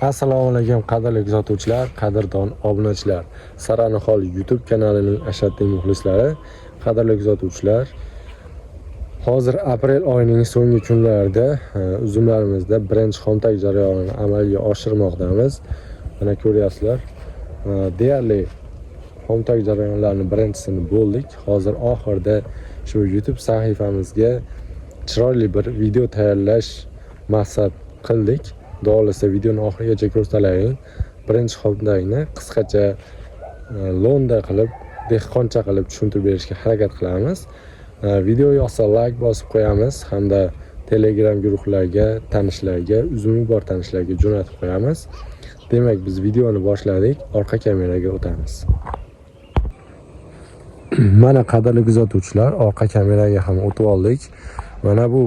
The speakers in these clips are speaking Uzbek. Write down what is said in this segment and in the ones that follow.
Assalomu alaykum qadrli kuzatuvchilar, qadrdon obunachilar, Saranihol YouTube kanalining ashaddiy muxlislari, qadrli kuzatuvchilar. Hozir aprel oyining so'nggi kunlarida uzumlarimizda birinchi xomtak jarayonini amalga oshirmoqdamiz. Mana ko'ryapsizlar. Deyarli xomtak jarayonlarining birinchisini bo'ldik. Hozir oxirida shu YouTube sahifamizga chiroyli bir video tayyorlash maqsad qildik. Doğrusu videoni oxirigacha ko'rsalaring. Birinchi xomtakni qisqacha lo'nda qilib, dehqoncha qilib tushuntirib berishga harakat qilamiz. Video yoqsa like bosib qo'yamiz hamda Telegram guruhlarga, tanishlarga, uzumi bor tanishlarga jo'natib qo'yamiz. Demak, biz videoni boshladik. Orqa kameraga o'tamiz. Mana qadrli kuzatuvchilar, orqa kameraga ham o'tib oldik. Mana bu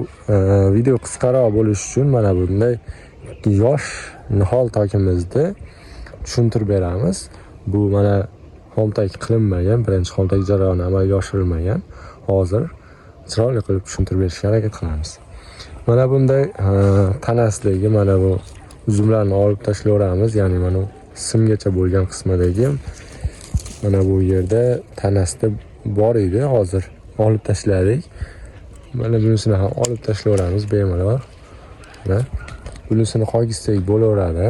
video qisqaroq bo'lishi uchun mana bunday yosh nihol tokimizni tushuntirib beramiz. Bu mana xomtak qilinmagan, birinchi xomtak jarayoni amalga oshirilmagan. Hozir chiroyli qilib tushuntirib berishga harakat qilamiz. Mana bunday tanasidagi mana bu uzumlarni olib tashlayveramiz, ya'ni mana simgacha bo'lgan qismidagi mana bu yerda tanasida bor edi, hozir olib tashladik. Mana bunisini ham olib tashlayveramiz bemalol. Mana bunisini qolgizsak bo'laveradi.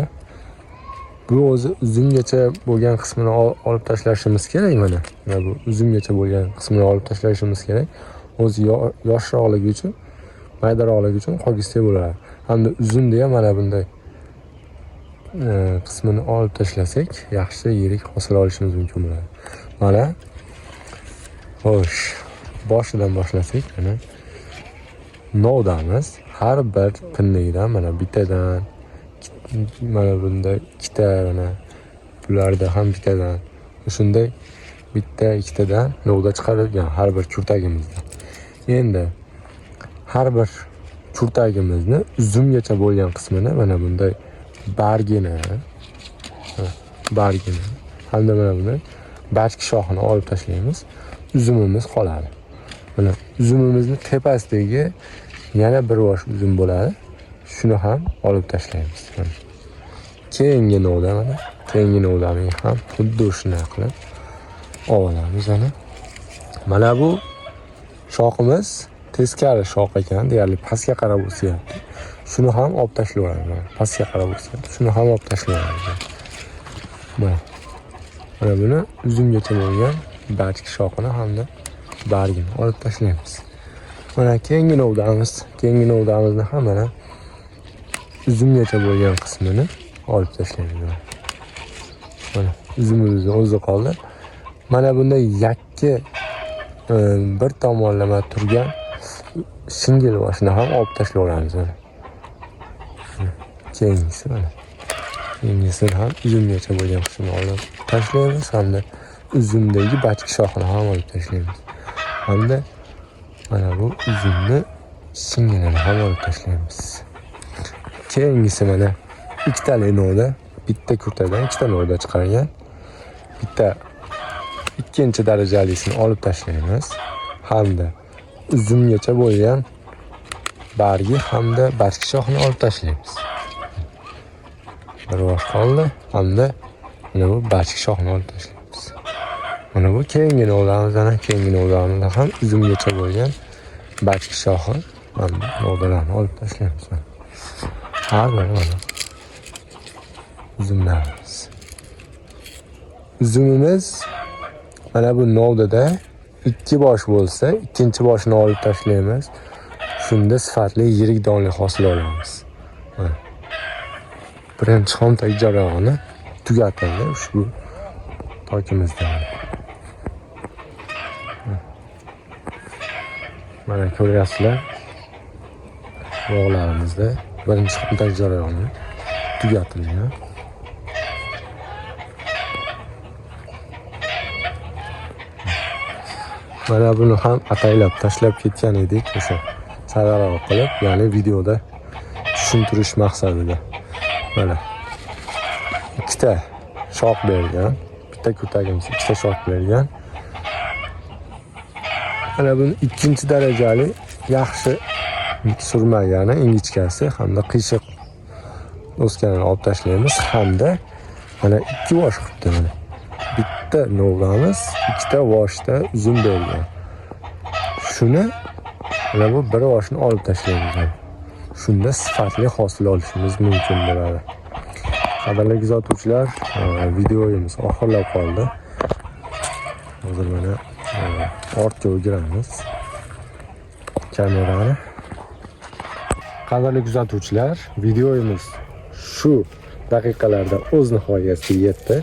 Bu o'zi uzumgacha bo'lgan qismini olib tashlashimiz kerak mana. Mana bu uzumgacha bo'lgan qismini olib tashlashimiz kerak. O'zi yoshroqligi uchun, maydaroqligi uchun qolgizsak bo'ladi. Hamda uzumni ham mana bunday qismini olib tashlasak, yaxshi yirik hosil olishimiz mumkin bo'ladi. Mana xo'sh, boshidan boshlasak, mana novdamiz. Har bir pinnidan mana bittadan mana bunda ikkita, mana bularda ham bittadan shunday bitta ikkitadan novda chiqarilgan har bir kurtagimizda. Endi har bir kurtagimizni uzumgacha bo'lgan qismini mana bunday bargini hamda mana bunday barg shoxini olib tashlaymiz. Uzumimiz qoladi. Mana uzumimizni tepasidagi yana bir bosh uzum bo'ladi. Shuni ham olib tashlaymiz. Keyingi novda novdani ham xuddi shunday qilib olamiz. Mana bu shoximiz teskari shox ekan, deyarli pastga qarab o'syapti. Shuni ham olib tashlayveramiz. Pastga qarab o'syapti. Shuni ham olib tashlayveramiz. Mana buni uzumgacha bo'lgan barg shoxini hamda bargini olib tashlaymiz. Mana keyingi novdamizni ham mana uzumgacha bo'lgan qismini olib tashlaymiz. Mana uzumimizning o'zi qoldi. Mana bunday yakka bir tomonlama turgan shingil boshini ham olib tashlayveramiz. Keyingisini ham uzumgacha bo'lgan qismini olib tashlaymiz hamda uzumdagi barg shoxini ham olib tashlaymiz. Hamda mana bu uzumni shingilini ham olib tashlaymiz. Keyingisi mana ikkitali novda, bitta kurtadan ikkita novda chiqargan. Bitta ikkinchi darajalisini olib tashlaymiz. Hamda uzumgacha bo'lgan bargi hamda barg shoxini olib tashlaymiz. Bir bosh qoldi. Hamda mana bu barg shoxini olib tashlaymiz. Mana bu keyingi novdamizda ham uzumgacha bo'lgan barg shoxi hamda novdalarni olib tashlaymiz. Har bir mana uzumlarimiz. Uzumimiz mana bu novdada ikki bosh bo'lsa, ikkinchi boshini olib tashlaymiz. Shunda sifatli yirik donli hosil olamiz. Birinchi xomtak jarayoni tugatildi ushbu tokimizda. Mana ko'ryapsizlar. Bog'larimizda birinchi xomtak jarayoni tugatilgan. Mana buni ham ataylab tashlab ketgan edik o'sha sararoq qilib, ya'ni videoda tushuntirish maqsadida. Mana ikkita shox bergan, bitta kurtagimiz ikkita shox bergan. Mana buni ikkinchi darajali yaxshi surmagani ingichkasi hamda qiyshiq o'sganini olib tashlaymiz hamda mana 2 vosh qilibdi mana. Bitta novdamiz, ikkita voshda uzum bergan. Shuni mana bu bir voshni olib tashlaymiz. Shunda sifatli hosil olishimiz mumkin bo'ladi. Qadrli kuzatuvchilar, videomiz oxirlab qoldi. Hozir mana ortga o'giramiz kamerani. Qadrli kuzatuvchilar, videomiz shu daqiqalarda o'z nihoyasiga yetdi.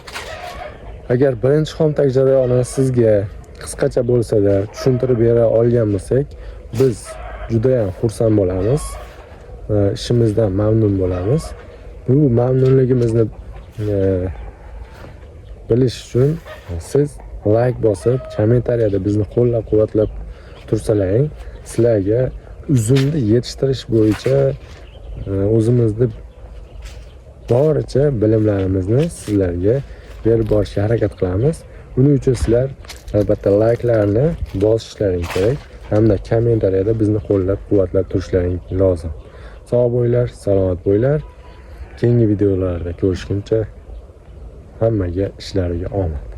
Agar birinchi xomtak jarayonini sizga qisqacha bo'lsa-da tushuntirib bera olgan bo'lsak, biz juda ham xursand bo'lamiz. Ishimizdan mamnun bo'lamiz. Bu mamnunligimizni bilish uchun siz like bosib, kommentariyada bizni qo'llab-quvvatlab tursalaring. Sizlarga uzumni yetishtirish bo'yicha o'zimizni boricha bilimlarimizni sizlarga berib borishga harakat qilamiz. Buning uchun sizlar albatta like'larni bosishlaring kerak hamda kommentariyada bizni qo'llab-quvvatlab turishlaring lozim. Sog' bo'linglar, salomat bo'linglar. Keyingi videolarda ko'rishguncha hammaga ishlariga omad.